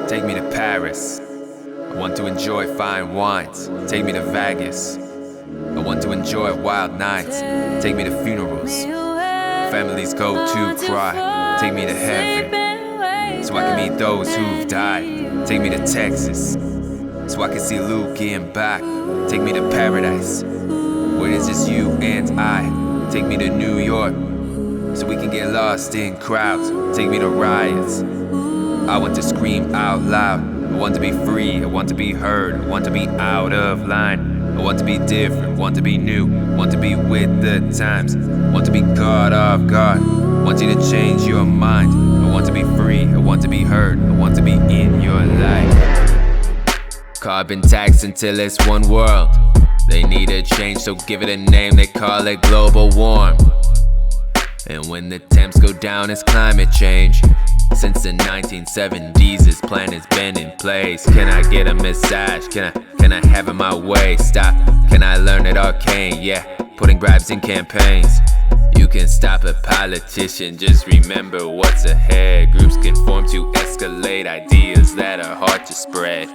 Take me to Paris. I want to enjoy fine wines. Take me to Vegas. I want to enjoy wild nights. Take me to funerals. Families go to cry. Take me to heaven, so I can meet those who've died. Take me to Texas, so I can see Luke in back. Take me to paradise, where it's just you and I. Take me to New York, so we can get lost in crowds. Take me to riots. I want to scream out loud. I want to be free, I want to be heard, I want to be out of line. I want to be different, want to be new, want to be with the times, want to be caught off guard, want you to change your mind. I want to be free, I want to be heard, I want to be in your life. Carbon tax until it's one world. They need a change, so give it a name, they call it global warm. And when the temps go down, it's climate change. Since the 1970s, this plan has been in place. Can I get a massage? Can I have it my way? Stop, can I learn at Arcane? Yeah, putting bribes in campaigns. You can stop a politician, just remember what's ahead. Groups can form to escalate ideas that are hard to spread.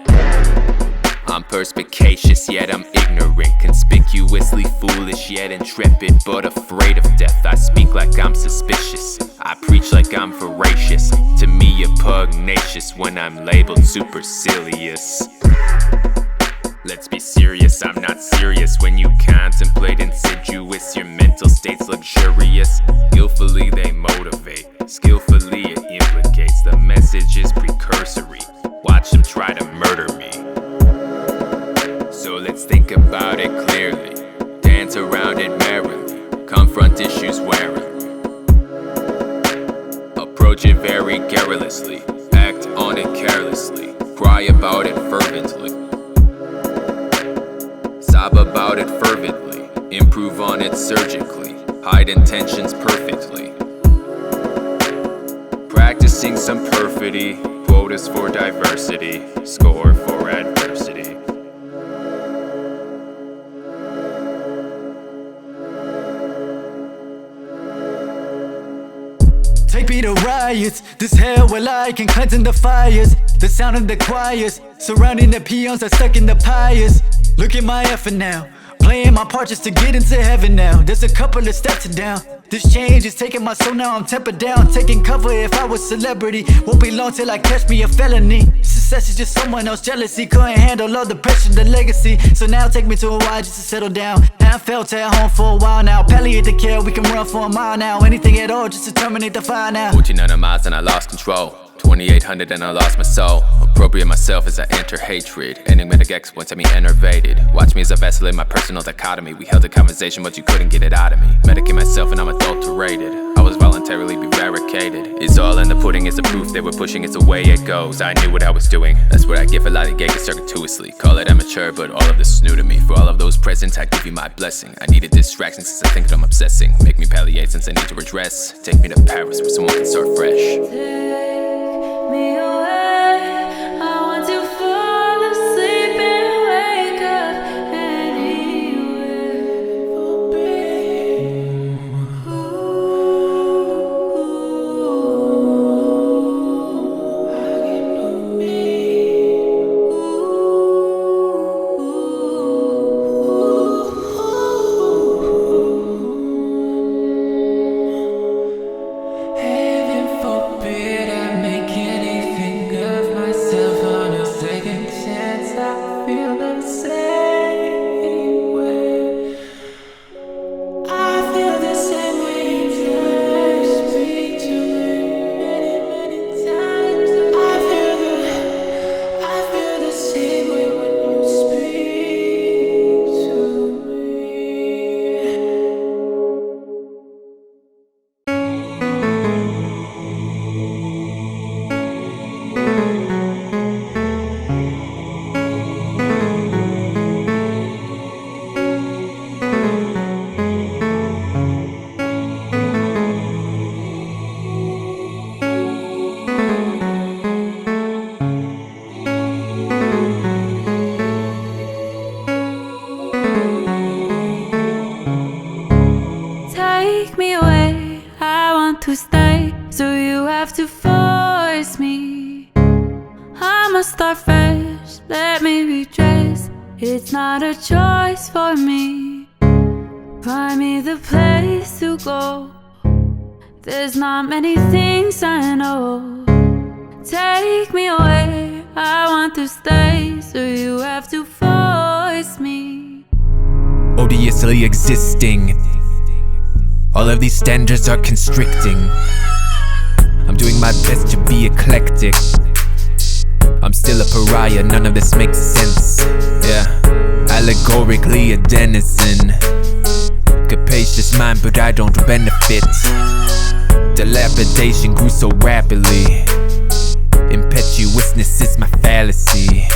I'm perspicacious, yet I'm ignorant. Conspicuously foolish, yet intrepid, but afraid of death. I speak like I'm suspicious, I preach like I'm voracious. To me you're pugnacious when I'm labeled supercilious. Let's be serious, I'm not serious when you contemplate insidious. Your mental state's luxurious. Skillfully they motivate, skillfully it implicates. The message is precursory, watch them try to murder me. So let's think about it clearly, dance around it merrily, confront issues warily, approach it very garrulously, act on it carelessly, cry about it fervently, sob about it fervently, improve on it surgically, hide intentions perfectly, practicing some perfidy, quotas for diversity, score for adversity. Take me to riots, this hell where I can cleanse in the fires. The sound of the choirs, surrounding the peons that stuck in the pyres. Look at my effort now, playing my part just to get into heaven now. There's a couple of steps down, this change is taking my soul now, I'm tempered down. Taking cover if I was celebrity, won't be long till I catch me a felony. Success is just someone else's jealousy, couldn't handle all the pressure, the legacy. So now take me to Hawaii just to settle down. I felt at home for a while now, palliate the care, we can run for a mile now. Anything at all just to terminate the fire now. 1400 miles and I lost control, 2800 and I lost my soul. Appropriate myself as I enter hatred, enigmatic exploits had me enervated. Watch me as I vacillate my personal dichotomy. We held a conversation but you couldn't get it out of me. Medicate myself and I'm adulterated, I was voluntarily barricaded. It's all in the pudding, it's the proof they were pushing, it's the way it goes. I knew what I was doing, that's what I give a lot of gigs circuitously. Call it amateur, but all of this is new to me. For all of those present, I give you my blessing. I need a distraction since I think that I'm obsessing. Make me palliate since I need to redress. Take me to Paris where someone can start fresh. Take me away, I want to fall asleep and wake up anywhere. Heaven forbid I make anything I'ma start fresh, let me redress. It's not a choice for me. Find me the place to go. There's not many things I know. Take me away, I want to stay, so you have to force me. Odiously existing. All of these standards are constricting. I'm doing my best to be eclectic. I'm still a pariah, none of this makes sense. Yeah, allegorically a denizen. Capacious mind, but I don't benefit. Dilapidation grew so rapidly. Impetuousness is my fallacy.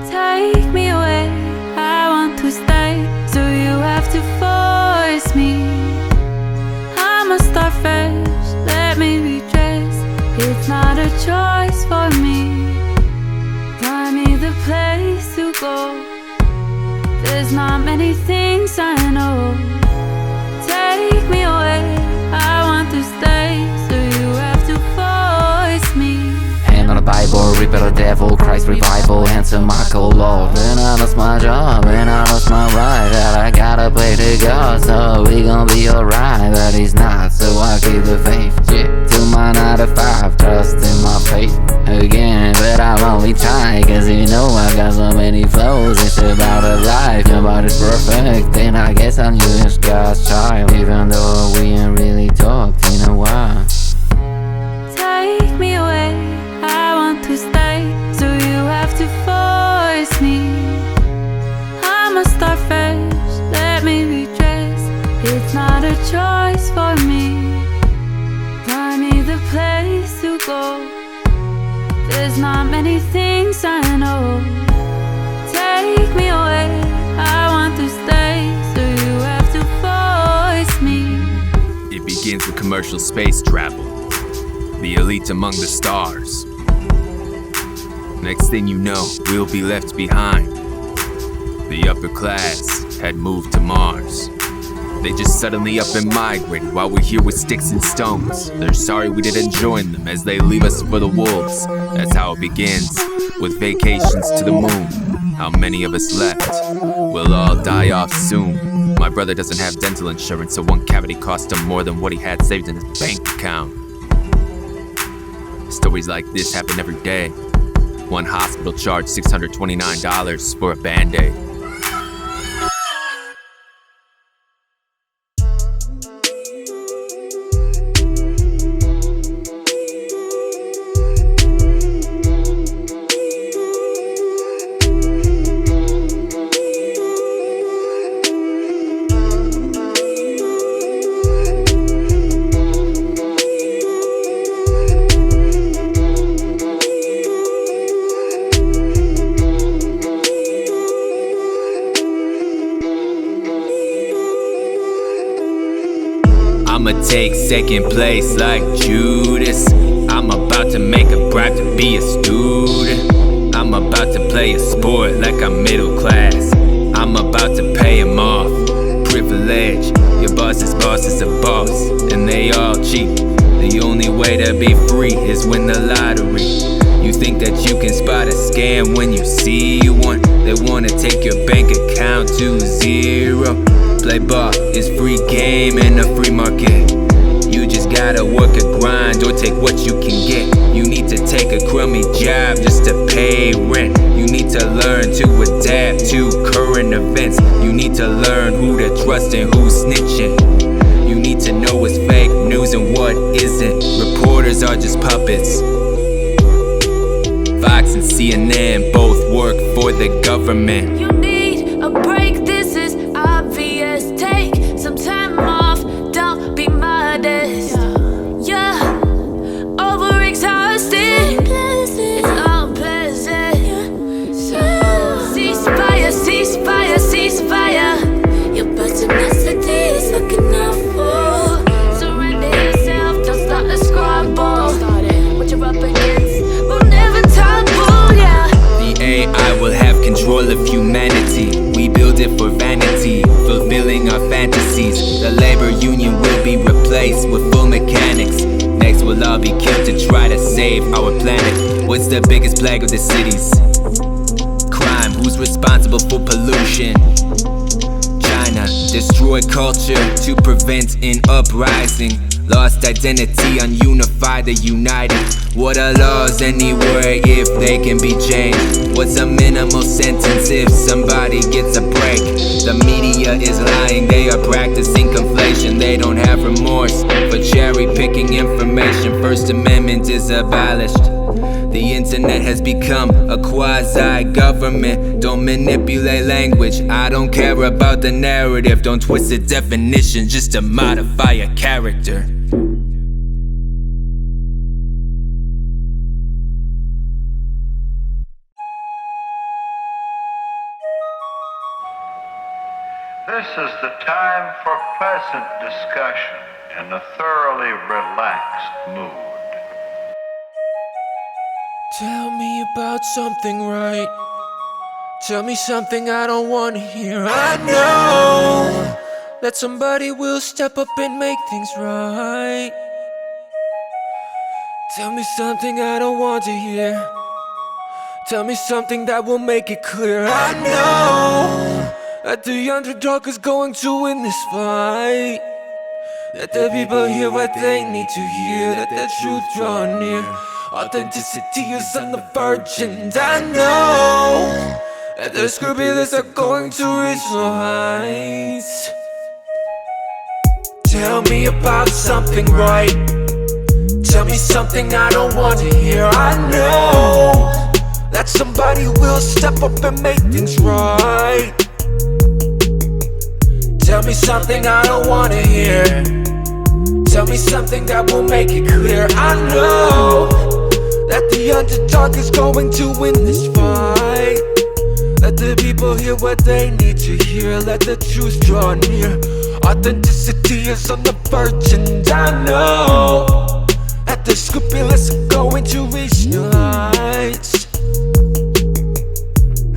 Take me away, I want to stay, so you have to force me. I'ma start fresh, let me redress. It's not a choice for me. Find me the place to go. There's not many things I know. Take me away, I want to stay, so you have to force me. Hand on the Bible, repel the devil, Christ revival, answer my call, Lord. Then I lost my job, and I lost my right, that I gotta pray to God, so we gon' be alright. But he's not, so I keep the faith, yeah. To my 9 to 5, trust in my faith again. But I'm only trying, cause you know I got so many flows. It's about a life, nobody's perfect, and I guess I'm just God's child, even though we ain't really talked in a while. Take me away, I want to stay, so you have to force me. I'ma start fresh, let me redress. It's not a choice for me. Find me the place to go. There's not many things I know. Take me away, I want to stay, so you have to force me. It begins with commercial space travel. The elite among the stars. Next thing you know, we'll be left behind. The upper class had moved to Mars. They just suddenly up and migrated while we're here with sticks and stones. They're sorry we didn't join them as they leave us for the wolves. That's how it begins, with vacations to the moon. How many of us left? We'll all die off soon. My brother doesn't have dental insurance, so one cavity cost him more than what he had saved in his bank account. Stories like this happen every day. One hospital charged $629 for a Band-Aid. I'ma take second place like Judas. I'm about to make a bribe to be a student. I'm about to play a sport like I'm middle class. I'm about to pay him off. Privilege, your boss's boss is a boss, and they all cheat. The only way to be free is win the lottery. You think that you can spot a scam when you see one. They wanna take your bank account to zero. Play ball is free game in a free market. You just gotta work a grind or take what you can get. You need to take a crummy job just to pay rent. You need to learn to adapt to current events. You need to learn who to trust and who's snitching. You need to know what's fake news and what isn't. Reporters are just puppets. Fox and CNN both work for the government. You need a break, this is obvious. Take some time off, don't be modest. Yeah, overexhausted, it's unpleasant. Ceasefire, ceasefire, ceasefire. Your personality is looking awful. Surrender yourself, don't start a squabble. What you're up against will never topple, yeah. The AI will have control of humanity. We build it for vanity, fulfilling our fantasies. The labor union will be replaced with full mechanics. Next we'll all be killed to try to save our planet. What's the biggest plague of the cities? Crime. Who's responsible for pollution? China. Destroy culture to prevent an uprising. Lost identity, ununified or united. What are laws anyway if they can be changed? What's a minimal sentence if somebody gets a break? The media is lying, they are practicing conflation. They don't have remorse for cherry picking information. First Amendment is abolished. The internet has become a quasi-government. Don't manipulate language, I don't care about the narrative. Don't twist the definition just to modify a character. This is the time for pleasant discussion in a thoroughly relaxed mood. Tell me about something right. Tell me something I don't want to hear. I know that somebody will step up and make things right. Tell me something I don't want to hear. Tell me something that will make it clear. I know that the underdog is going to win this fight. Let the people hear what they need to hear. Let the truth draw near. Authenticity is on the verge, and I know that the scrupulous are going to reach new heights. Tell me about something right. Tell me something I don't want to hear. I know that somebody will step up and make things right. Tell me something I don't want to hear. Tell me something that will make it clear. I know that the underdog is going to win this fight. Let the people hear what they need to hear. Let the truth draw near. Authenticity is on the verge, and I know that the scrupulous are going to reach new heights.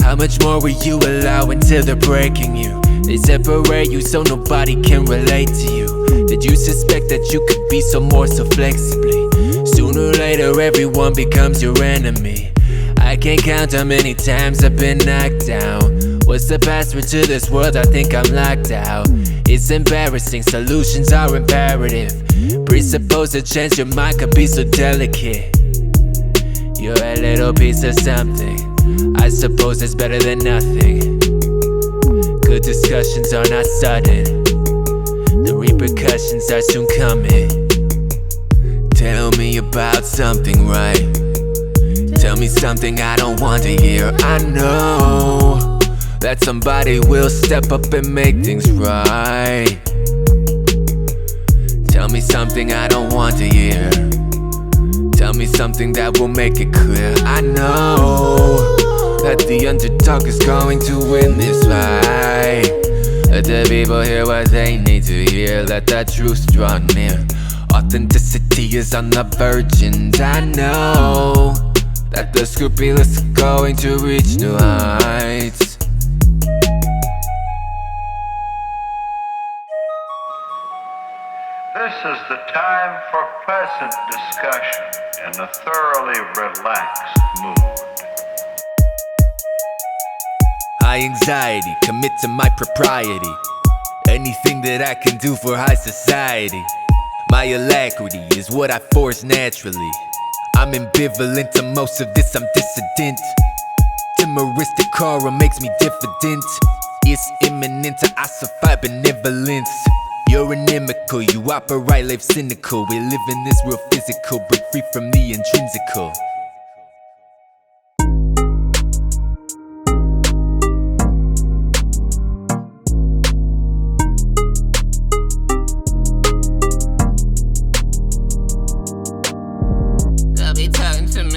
How much more will you allow until they're breaking you? They separate you so nobody can relate to you. Did you suspect that you could be so more so flexibly? Sooner or later everyone becomes your enemy. I can't count how many times I've been knocked down. What's the password to this world? I think I'm locked out. It's embarrassing, solutions are imperative. Presuppose a chance your mind could be so delicate. You're a little piece of something, I suppose it's better than nothing. Good discussions are not sudden, the repercussions are soon coming. Tell me about something right. Tell me something I don't want to hear. I know that somebody will step up and make things right. Tell me something I don't want to hear. Tell me something that will make it clear. I know that the underdog is going to win this fight. Let the people hear what they need to hear. Let the truth draw near. Authenticity is on the verge, and I know that the scrupulous are going to reach new heights. This is the time for pleasant discussion in a thoroughly relaxed mood. High anxiety, commit to my propriety. Anything that I can do for high society. My alacrity is what I force naturally. I'm ambivalent to most of this, I'm dissident. Timoristic aura makes me diffident. It's imminent to ossify benevolence. You're inimical, you operate life cynical. We live in this real physical, break free from the intrinsical.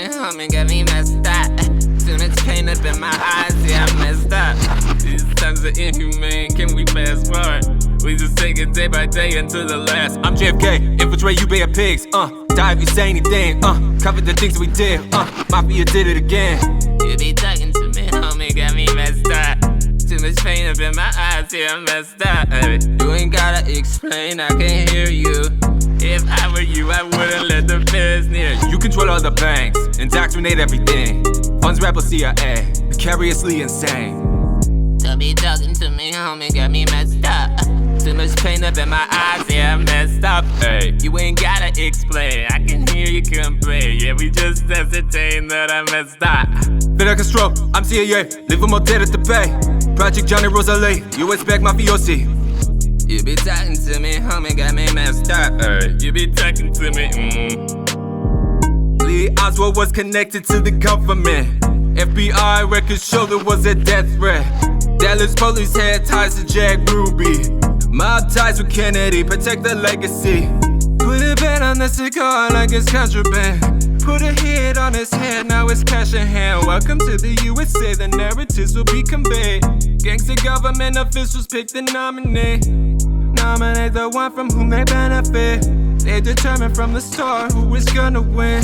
Homie got me messed up. Too much pain up in my eyes, yeah, I messed up. These times are inhumane, can we fast forward? We just take it day by day until the last. I'm JFK, infiltrate you bad pigs, die if you say anything, cover the things we did, Mafia did it again. You be talking to me, homie, got me messed up. Too much pain up in my eyes, yeah, I'm messed up. You ain't gotta explain, I can hear you. If I were you, I wouldn't let the feds near you. You control all the banks, indoctrinate everything. Funds rebel CIA, vicariously insane. Don't be talking to me, homie, got me messed up. Too much pain up in my eyes, yeah, I'm messed up. Hey, You ain't gotta explain, I can hear you complain. Yeah, we just ascertain that I messed up. Fidel Castro, I'm CIA, leave them all dead at the bay. Project Johnny Rosalie, you expect mafiosi. You be talking to me, homie, got me messed up. You be talking to me, Lee Oswald was connected to the government. FBI records show there was a death threat. Dallas police had ties to Jack Ruby. Mob ties with Kennedy, protect the legacy. Put a ban on the cigar like it's contraband. Put a hit on his head, now it's cash in hand. Welcome to the USA, the narratives will be conveyed. Gangster government officials pick the nominee. Nominate the one from whom they benefit. They determine from the start who is gonna win.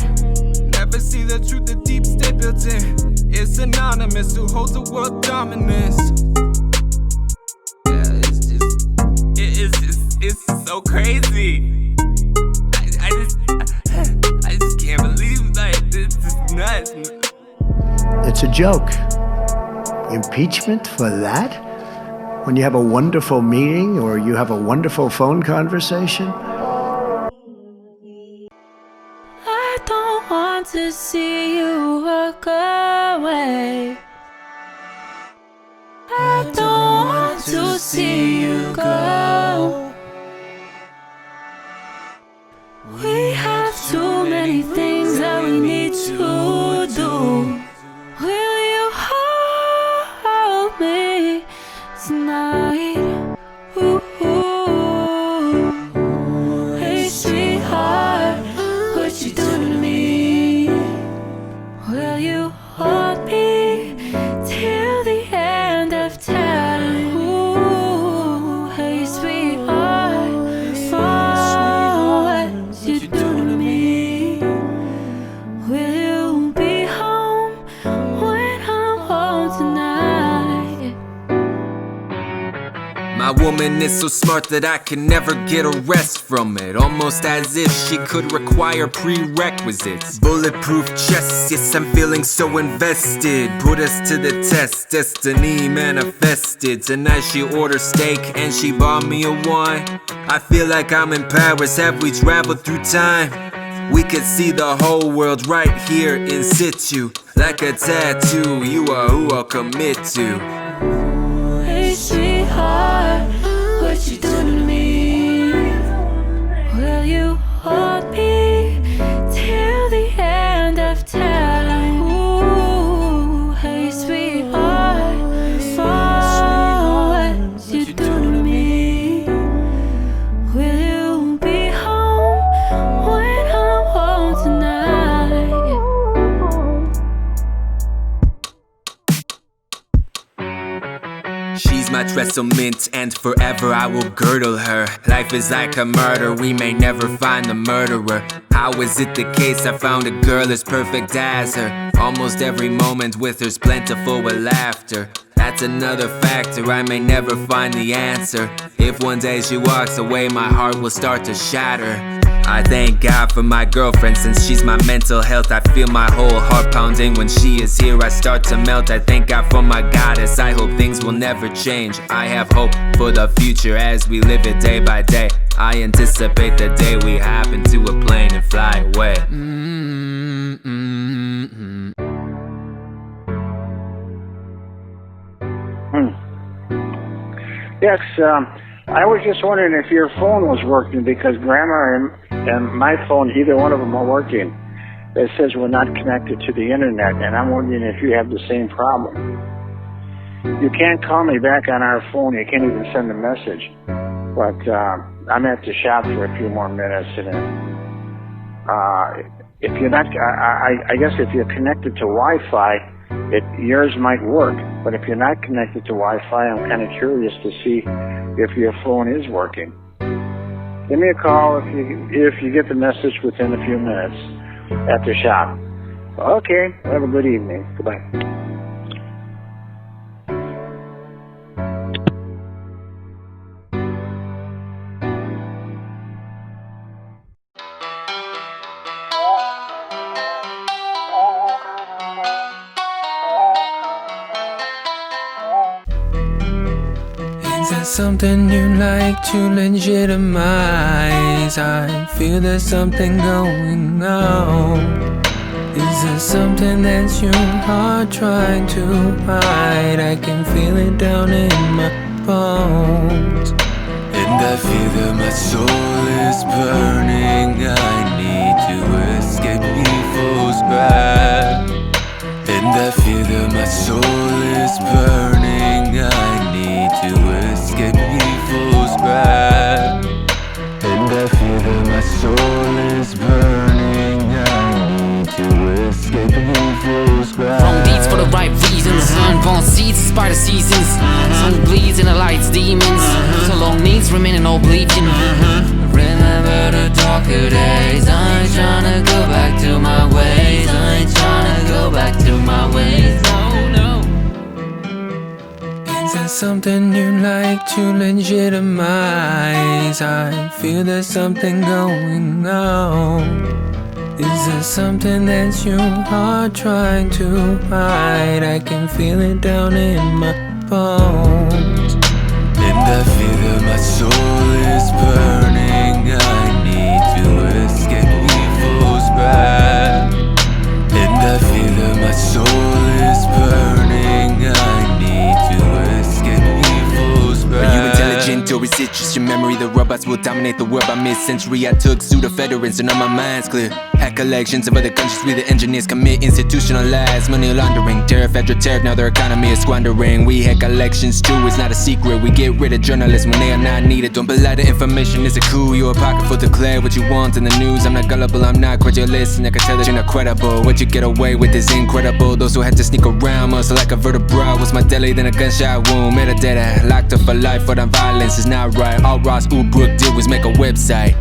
Never see the truth the deep state built in. It's anonymous who holds the world dominance. yeah, it's so crazy. I just can't believe, like, this is nuts. It's a joke. Impeachment for that? When you have a wonderful meeting or you have a wonderful phone conversation? I don't want to see you walk away. I don't want to see you go. We have too many things that we need to do. Will you hold me tonight? Ooh, hey sweetheart, what you doing to me? Will you hold me till the end of time? Ooh, hey sweetheart, oh, what you doing to me? Will you be home when I'm home tonight? My woman is so smart that I can never get a rest from it. Almost as if she could require prerequisites. Bulletproof chest, yes, I'm feeling so invested. Put us to the test, destiny manifested. Tonight she ordered steak and she bought me a wine. I feel like I'm in Paris, have we traveled through time? We could see the whole world right here in situ. Like a tattoo, you are who I'll commit to. Hey sweetheart, what you doing to me? Will you hold me till the end of time? Ooh, hey sweetheart, oh, what you doing to me? Will you be home when I'm home tonight? She's my trestle mint, and forever I will girdle her. Life is like a murder, we may never find the murderer. How is it the case I found a girl as perfect as her? Almost every moment with her's plentiful with laughter. That's another factor, I may never find the answer. If one day she walks away, my heart will start to shatter. I thank God for my girlfriend, since she's my mental health. I feel my whole heart pounding when she is here, I start to melt. I thank God for my goddess, I hope things will never change. I have hope for the future as we live it day by day. I anticipate the day we hop into a plane and fly away. Yes, I was just wondering if your phone was working, because Grandma and my phone, either one of them are working. It says we're not connected to the internet, and I'm wondering if you have the same problem. You can't call me back on our phone. You can't even send a message. But I'm at the shop for a few more minutes, and if you're not, I guess if you're connected to Wi-Fi, yours might work. But if you're not connected to Wi-Fi, I'm kind of curious to see if your phone is working. Give me a call if you get the message within a few minutes at the shop. Okay, have a good evening. Goodbye. there something you like to legitimize? I feel there's something going on. Is there something that you are trying to hide? I can feel it down in my bones. And I feel that my soul is burning. I need to escape evil's grasp. And I feel that my soul is burning. I need to escape evil's grasp. And I feel that my soul is burning. I need to escape evil's grasp. Wrong deeds for the right reasons. Unborn seeds inspire the seasons. Sun bleeds in the lights, demons. So long needs remaining all bleeding. Remember the darker days. I ain't tryna go back to my ways. I ain't tryna go back to my ways. No. Is there something you like to legitimize? I feel there's something going on. Is there something that you are trying to hide? I can feel it down in my bones. And I feel that my soul is burning. I need to escape evil's grasp. And I feel that my soul is burning. I need to escape evil's grasp. Are you intelligent or is it just your memory? The robots will dominate the world by mid-century. I took pseudo-federants and now my mind's clear. Hack collections of other countries, we the engineers commit institutionalized money laundering. Tariff after tariff, now their economy is squandering. We hack elections too, it's not a secret. We get rid of journalists when they are not needed. Don't belie the information, it's a coup. You're a pocket full, declare what you want in the news. I'm not gullible, I'm not credulous, and I can tell that you're not credible. What you get away with is incredible. Those who had to sneak around muscle like a vertebra was more deadly than a gunshot wound. Metadata, locked up for life for the violence is not right. All Ross Ulbrook did was make a website.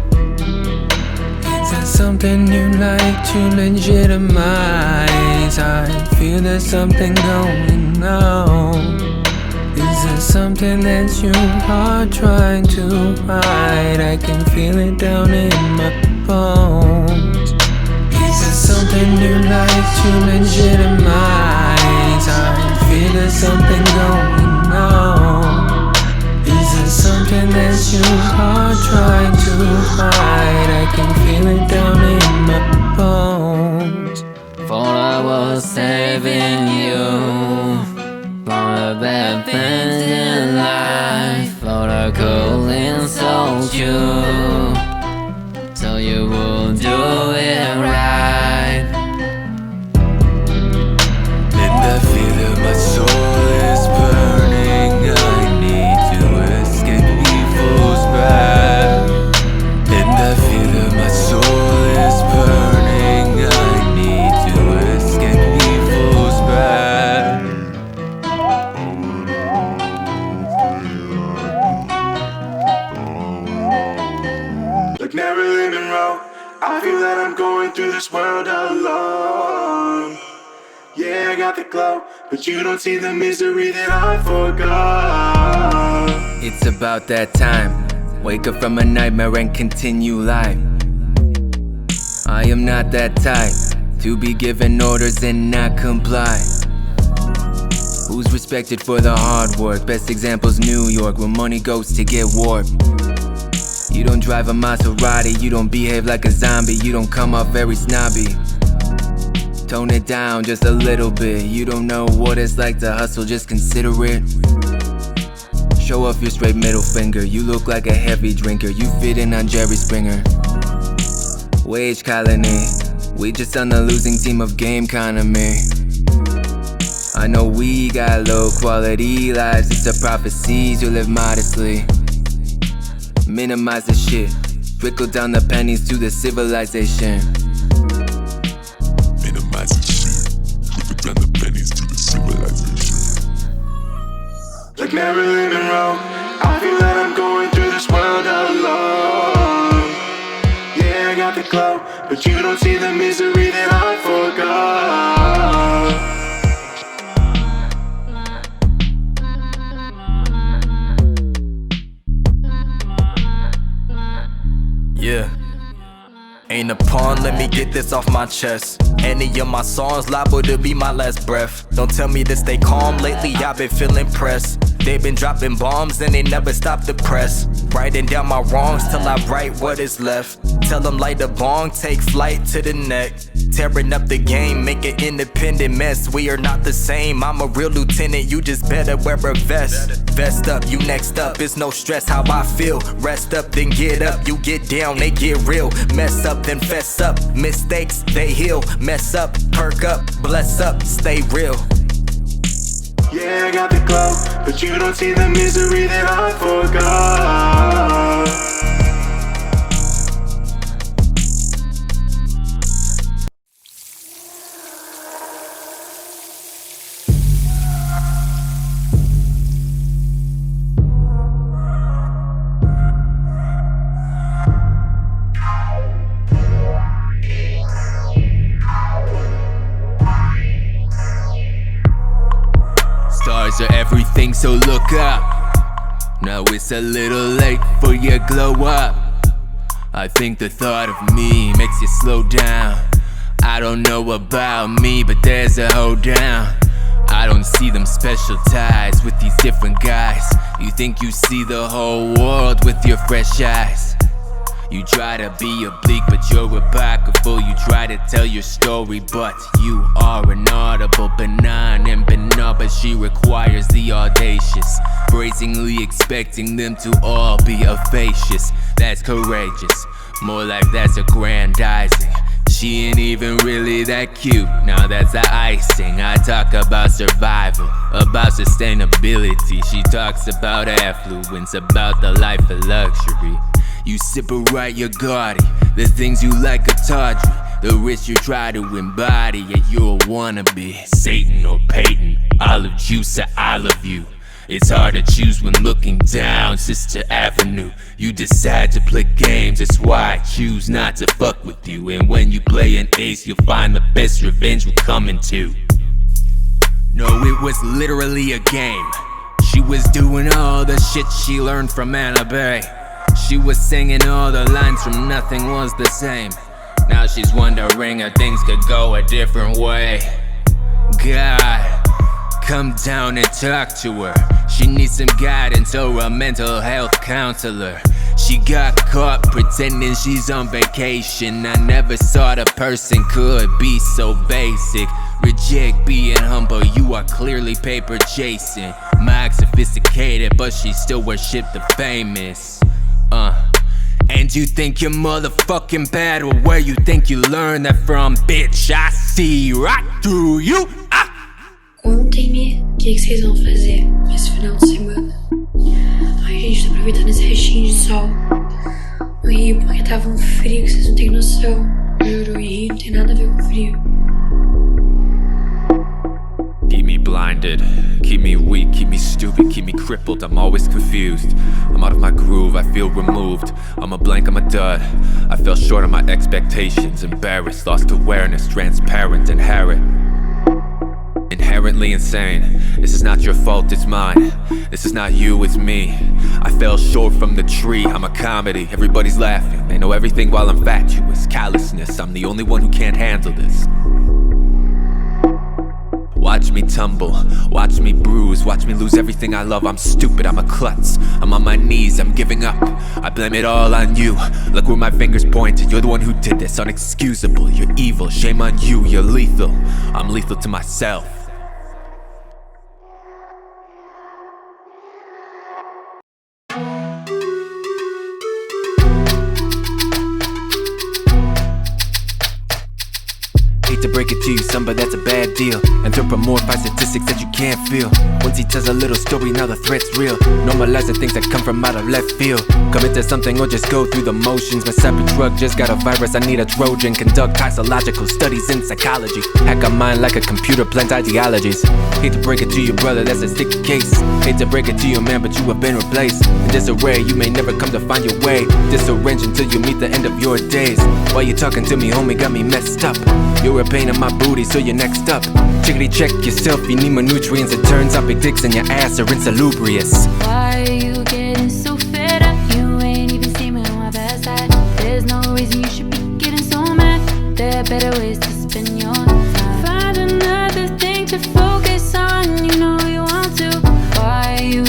Is there something you like to legitimize? I feel there's something going on. Is there something that you are trying to hide? I can feel it down in my bones. Is there something you like to legitimize? I feel there's something going on. Is there something that you are trying to hide? I can feel it down in my bones. Thought I was saving you from the bad things in life. Thought I could insult you, so you will do it right. And I feel that my soul is burning. I need to escape evil's grasp. And I feel that my soul is burning. I need to escape evil's grasp. Like Marilyn Monroe, I feel that I'm going through this world alone. Yeah, I got the glow, but you don't see the misery that I forgot. It's about that time. Wake up from a nightmare and continue life. I am not that type to be given orders and not comply. Who's respected for the hard work? Best example's New York, where money goes to get warped. You don't drive a Maserati, you don't behave like a zombie, you don't come off very snobby. Tone it down just a little bit. You don't know what it's like to hustle, just consider it. Show off your straight middle finger. You look like a heavy drinker, you fit in on Jerry Springer. Wage colony, we just on the losing team of game economy. I know we got low quality lives, it's the prophecies, you live modestly. Minimize the shit, trickle down the pennies to the civilization. Minimize the shit, trickle down the pennies to the civilization. Like Marilyn Monroe, I feel that I'm going through this world alone. Yeah, I got the glow, but you don't see the misery that I forgot. Yeah. Ain't a pawn, let me get this off my chest. Any of my songs liable to be my last breath. Don't tell me to stay calm, lately I've been feeling pressed. They been dropping bombs and they never stop the press. Writing down my wrongs till I write what is left. Tell them light the bong, take flight to the neck. Tearing up the game, make an independent mess. We are not the same, I'm a real lieutenant, you just better wear a vest. Vest up, you next up, it's no stress how I feel. Rest up, then get up, you get down, they get real. Mess up, then fess up, mistakes, they heal. Mess up, perk up, bless up, stay real. Yeah, I got the glow, but you don't see the misery that I forgot. Stars are everything, so look up. Now it's a little late for your glow up. I think the thought of me makes you slow down. I don't know about me, but there's a hold down. I don't see them special ties with these different guys. You think you see the whole world with your fresh eyes. You try to be oblique, but you're apocryphal. You try to tell your story, but you are inaudible. Benign and banal, but she requires the audacious. Brazenly expecting them to all be audacious. That's courageous, more like that's aggrandizing. She ain't even really that cute, now that's the icing. I talk about survival, about sustainability. She talks about affluence, about the life of luxury. You separate your gaudy, the things you like are tawdry. The rich you try to embody, yet you're a wannabe. Satan or Peyton, olive juice or I love you. It's hard to choose when looking down Sister Avenue. You decide to play games, that's why I choose not to fuck with you. And when you play an ace, you'll find the best revenge will come in two. No, it was literally a game. She was doing all the shit she learned from Anna Bay. She was singing all the lines from Nothing Was the Same. Now she's wondering if things could go a different way. God, come down and talk to her. She needs some guidance or a mental health counselor. She got caught pretending she's on vacation. I never thought a person could be so basic. Reject being humble, you are clearly paper chasing. Mike sophisticated, but she still worship the famous. And you think you're motherfucking bad, or where you think you learned that from, bitch? I see right through you. Contem-me o que vocês vão fazer nesse final de semana. Ai, gente, tô aproveitando esse restinho de sol. Eu ri porque tava um frio que vocês não têm noção. Juro, eu ri, não tem nada a ver com frio. Keep me blinded, keep me weak, keep me stupid, keep me crippled. I'm always confused, I'm out of my groove, I feel removed. I'm a blank, I'm a dud. I fell short of my expectations, embarrassed, lost awareness, transparent, inherently insane. This is not your fault, it's mine. This is not you, it's me. I fell short from the tree, I'm a comedy. Everybody's laughing, they know everything while I'm fatuous. Callousness, I'm the only one who can't handle this. Watch me tumble, watch me bruise, watch me lose everything I love. I'm stupid, I'm a klutz, I'm on my knees, I'm giving up. I blame it all on you, look where my finger's pointed. You're the one who did this, unexcusable. You're evil, shame on you, you're lethal. I'm lethal to myself. To break it to you, son, but that's a bad deal. Anthropomorphize statistics that you can't feel. Once he tells a little story, now the threat's real. Normalize the things that come from out of left field. Commit to something or just go through the motions. My sappy drug just got a virus, I need a Trojan. Conduct toxicological studies in psychology. Hack a mind like a computer, plant ideologies. Hate to break it to you, brother, that's a sticky case. Hate to break it to you, man, but you have been replaced. In disarray, you may never come to find your way. Disarrange until you meet the end of your days. While you talking to me, homie, got me messed up. You're a pain in my booty, so you're next up. Chickity check yourself, you need more nutrients. It turns out big dicks in your ass are insalubrious. Why are you getting so fed up? You ain't even seen me on my best side. There's no reason you should be getting so mad. There are better ways to spend your time. Find another thing to focus on, you know you want to. Why are you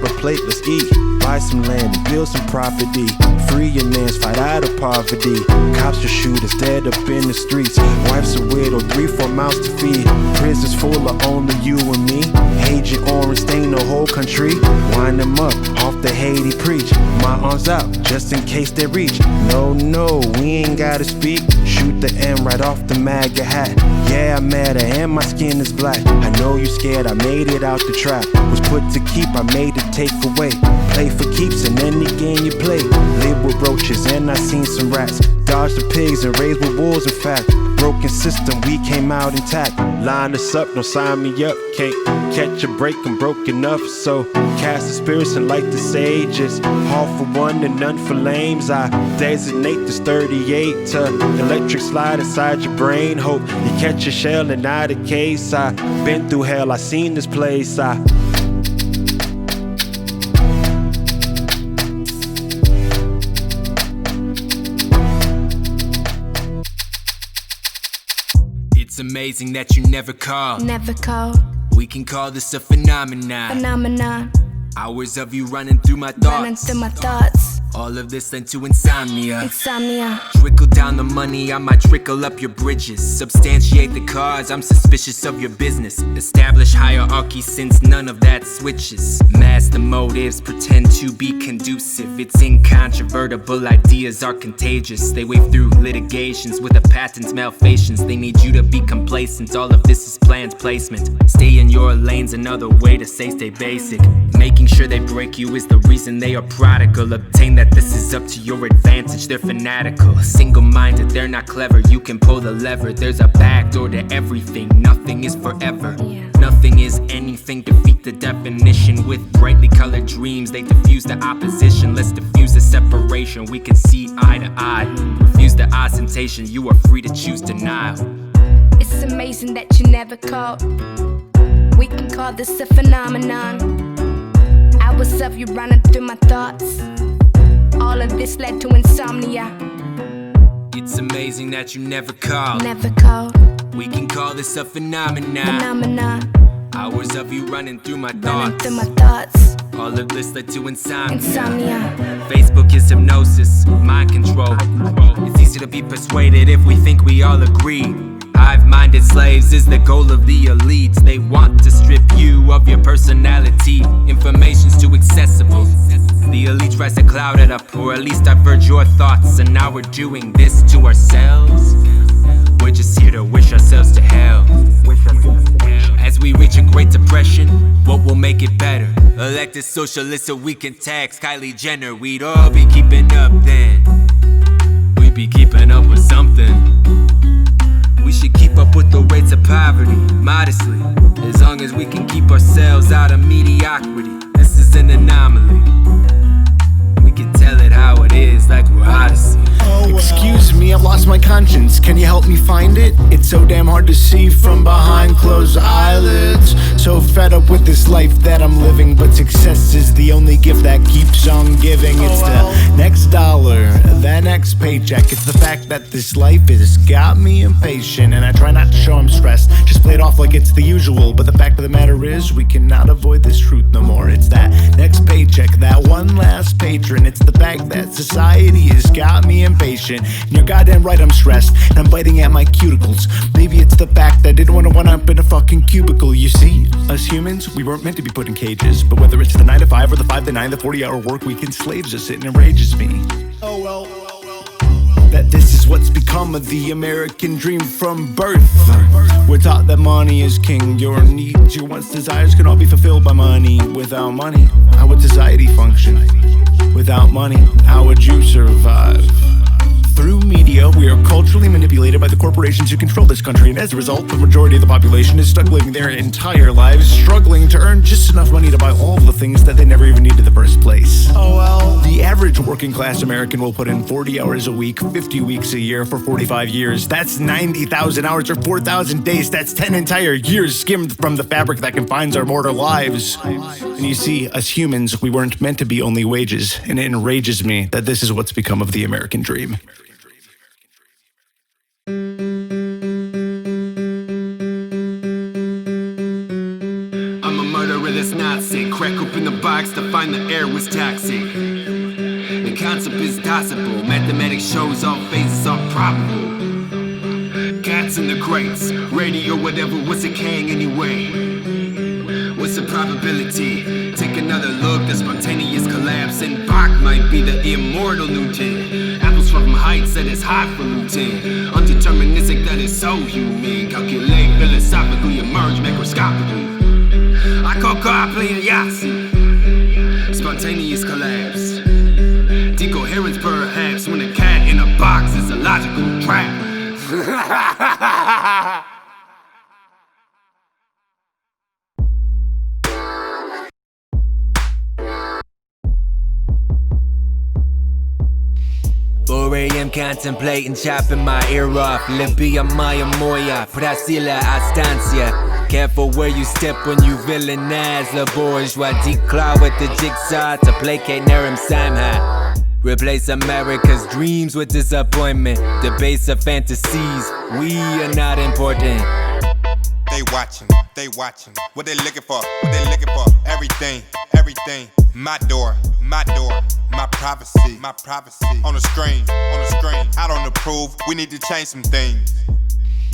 grab a plate, let's eat. Buy some land and build some property. Free your mans, fight out of poverty. Cops will shoot us dead up in the streets. Wife's a widow, 3-4 mouths to feed. Prisons full of only you and me. Agent Orange stain the whole country. Wind them up, off the Haiti preach. My arms out, just in case they reach. No, we ain't gotta speak. Shoot the M right off the MAGA hat. Yeah, I'm mad and my skin is black. I know you scared, I made it out the trap. Was put to keep, I made it take away. Play for keeps in any game you play. Live with roaches and I seen some rats. Dodge the pigs and raise with wolves, in fact. Broken system, we came out intact. Line us up, don't sign me up. Can't catch a break, I'm broke enough. So cast the spirits and light the sages. All for one and none for lames. I designate this 38 to electric slide inside your brain. Hope you catch a shell and not a case. I been through hell, I seen this place. It's amazing that you never call. Never call. We can call this a phenomenon. Phenomenon. Hours of you running through my thoughts. Running through my thoughts. All of this led to insomnia. Insomnia. Trickle down the money, I might trickle up your bridges. Substantiate the cause, I'm suspicious of your business. Establish hierarchy since none of that switches. Mask the motives, pretend to be conducive. It's incontrovertible, ideas are contagious. They wave through litigations with a patent's malfeasance. They need you to be complacent, all of this is planned placement. Stay in your lane's another way to say stay basic. Making sure they break you is the reason they are prodigal. Obtain that this is up to your advantage, they're fanatical. Single-minded, they're not clever, you can pull the lever. There's a backdoor to everything, nothing is forever. Nothing is anything, defeat the definition. With brightly colored dreams, they diffuse the opposition. Let's diffuse the separation, we can see eye to eye. Refuse the ostentation, you are free to choose denial. It's amazing that you never called. We can call this a phenomenon. Hours of you running through my thoughts. All of this led to insomnia. It's amazing that you never called. Never called. We can call this a phenomenon. Phenomenon. Hours of you running through my Running thoughts. through my thoughts. All of this led to insomnia. Insomnia. Facebook is hypnosis, mind control. It's easy to be persuaded if we think we all agree. Hive-minded slaves is the goal of the elites. They want to strip you of your personality. Information's too accessible. The elite tries to cloud it up, or at least divert your thoughts. And now we're doing this to ourselves. We're just here to wish ourselves to hell. As we reach a great depression, what will make it better? Elected socialists so we can tax Kylie Jenner. We'd all be keeping up then. We'd be keeping up with something. We should keep up with the rates of poverty, modestly. As long as we can keep ourselves out of mediocrity. This is an anomaly. We can tell it how it is, like we're Odyssey. Excuse me, I've lost my conscience. Can you help me find it? It's so damn hard to see from behind closed eyelids. So fed up with this life that I'm living, but success is the only gift that keeps on giving. It's the next dollar, the next paycheck. It's the fact that this life has got me impatient, and I try not to show I'm stressed, just play it off like it's the usual. But the fact of the matter is, we cannot avoid this truth no more. It's that next paycheck, that one last patron. It's the fact that society has got me impatient, and you're goddamn right I'm stressed, and I'm biting at my cuticles. Maybe it's the fact that I didn't want to run up in a fucking cubicle. You see, us humans, we weren't meant to be put in cages. But whether it's the 9 to 5 or the 5 to 9, the 40-hour work week enslaves us, it enrages me. Oh well, that this is what's become of the American dream from birth. We're taught that money is king. Your needs, your wants, desires can all be fulfilled by money. Without money, how would society function? Without money, how would you survive? Through media, we are culturally manipulated by the corporations who control this country, and as a result, the majority of the population is stuck living their entire lives, struggling to earn just enough money to buy all the things that they never even need in the first place. Oh well. The average working class American will put in 40 hours a week, 50 weeks a year for 45 years. That's 90,000 hours or 4,000 days. That's 10 entire years skimmed from the fabric that confines our mortal lives. And you see, as humans, we weren't meant to be only wages, and it enrages me that this is what's become of the American dream. I'm a murderer that's not sick. Crack open the box to find the air was toxic. The concept is possible. Mathematics shows all phases are probable. Cats in the crates, radio, whatever, what's a Kang anyway? What's the probability? Take another look, the spontaneous collapse, and Bach might be the immortal Newton. Apples from heights that is hot for Newton. Undeterministic that is so human. Calculate, philosophically, emerge macroscopically. I call God playing Yahtzee. Spontaneous collapse. Decoherence perhaps when a cat in a box is a logical trap. AM contemplating chopping my ear off. Libya, Maya, Moya, Brasilia, Astancia. Careful where you step when you villainize the bourgeois. Declaw with the jigsaw to placate Naram Samha. Replace America's dreams with disappointment. The base of fantasies, we are not important. They watching. What they looking for? Everything. My door. My privacy. On the screen. I don't approve. We need to change some things.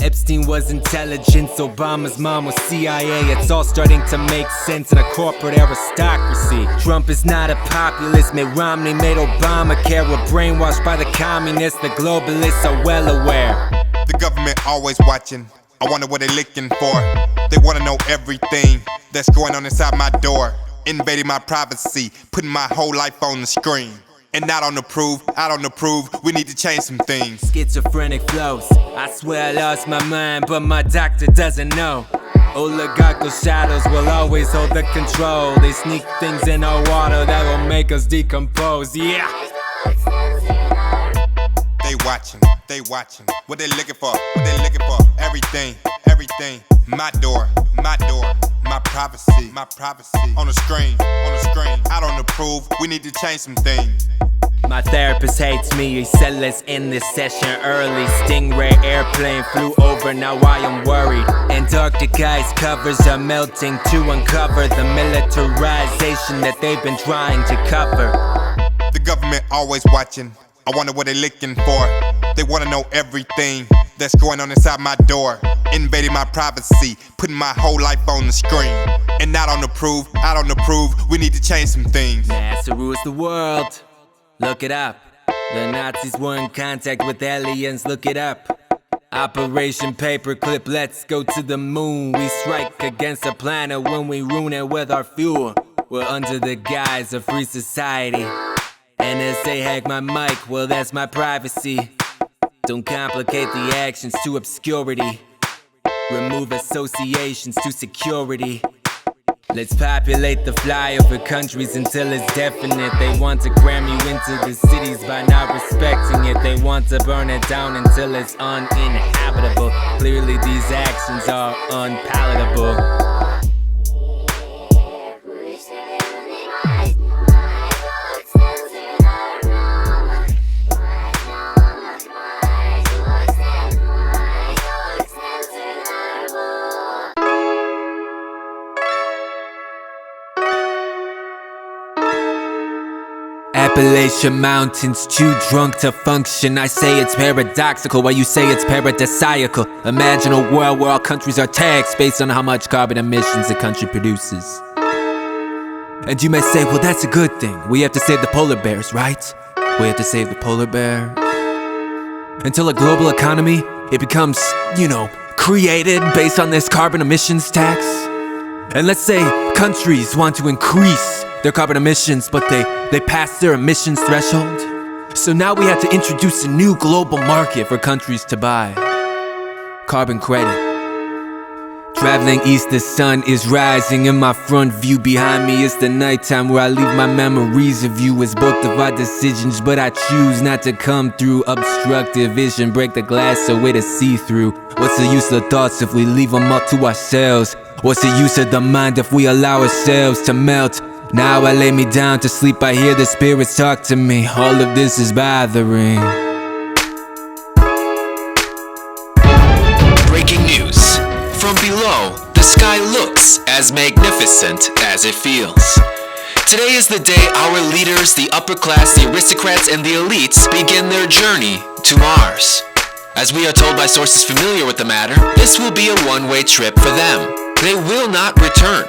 Epstein was intelligence, Obama's mom was CIA. It's all starting to make sense in a corporate aristocracy. Trump is not a populist, Mitt Romney made Obamacare. We're brainwashed by the communists, the globalists are well aware. The government always watching, I wonder what they're looking for. They wanna know everything that's going on inside my door. Invading my privacy, putting my whole life on the screen. And I don't approve, we need to change some things. Schizophrenic flows, I swear I lost my mind, but my doctor doesn't know. Oligarchical shadows will always hold the control. They sneak things in our water that will make us decompose, yeah. They watching. What they looking for? Everything. My door. My privacy. On the screen. I don't approve. We need to change some things. My therapist hates me, he said let's end this session early. Stingray airplane flew over, now I am worried. Antarctic ice covers are melting to uncover the militarization that they've been trying to cover. The government always watching, I wonder what they're looking for. They wanna know everything that's going on inside my door. Invading my privacy, putting my whole life on the screen. And I don't approve, we need to change some things. NASA rules the world. Look it up. The Nazis were in contact with aliens, look it up. Operation Paperclip, let's go to the moon. We strike against the planet when we ruin it with our fuel. We're under the guise of free society. NSA hack my mic, well that's my privacy. Don't complicate the actions to obscurity. Remove associations to security. Let's populate the flyover countries until it's definite. They want to cram you into the cities by not respecting it. They want to burn it down until it's uninhabitable. Clearly these actions are unpalatable. Appalachian Mountains, too drunk to function. I say it's paradoxical while you say it's paradisiacal. Imagine a world where all countries are taxed based on how much carbon emissions a country produces. And you may say, well that's a good thing. We have to save the polar bears, right? We have to save the polar bears. Until a global economy, it becomes, created based on this carbon emissions tax. And let's say countries want to increase their carbon emissions, but they pass their emissions threshold. So now we have to introduce a new global market for countries to buy carbon credit. Traveling east, the sun is rising. In my front view, behind me is the nighttime where I leave my memories of you as both of our decisions. But I choose not to come through obstructive vision. Break the glass so it is see-through. What's the use of thoughts if we leave them up to ourselves? What's the use of the mind if we allow ourselves to melt? Now I lay me down to sleep, I hear the spirits talk to me. All of this is bothering. Breaking news. From below, the sky looks as magnificent as it feels. Today is the day our leaders, the upper class, the aristocrats, and the elites begin their journey to Mars. As we are told by sources familiar with the matter, this will be a one-way trip for them. They will not return.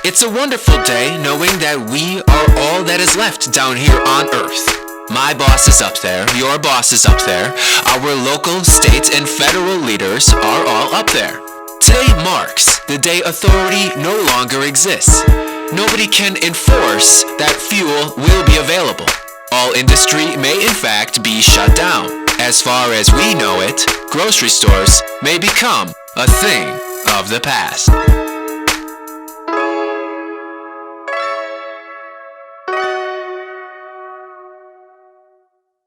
It's a wonderful day knowing that we are all that is left down here on Earth. My boss is up there, your boss is up there, our local, state, and federal leaders are all up there. Today marks the day authority no longer exists. Nobody can enforce that fuel will be available. All industry may in fact be shut down. As far as we know it, grocery stores may become a thing of the past.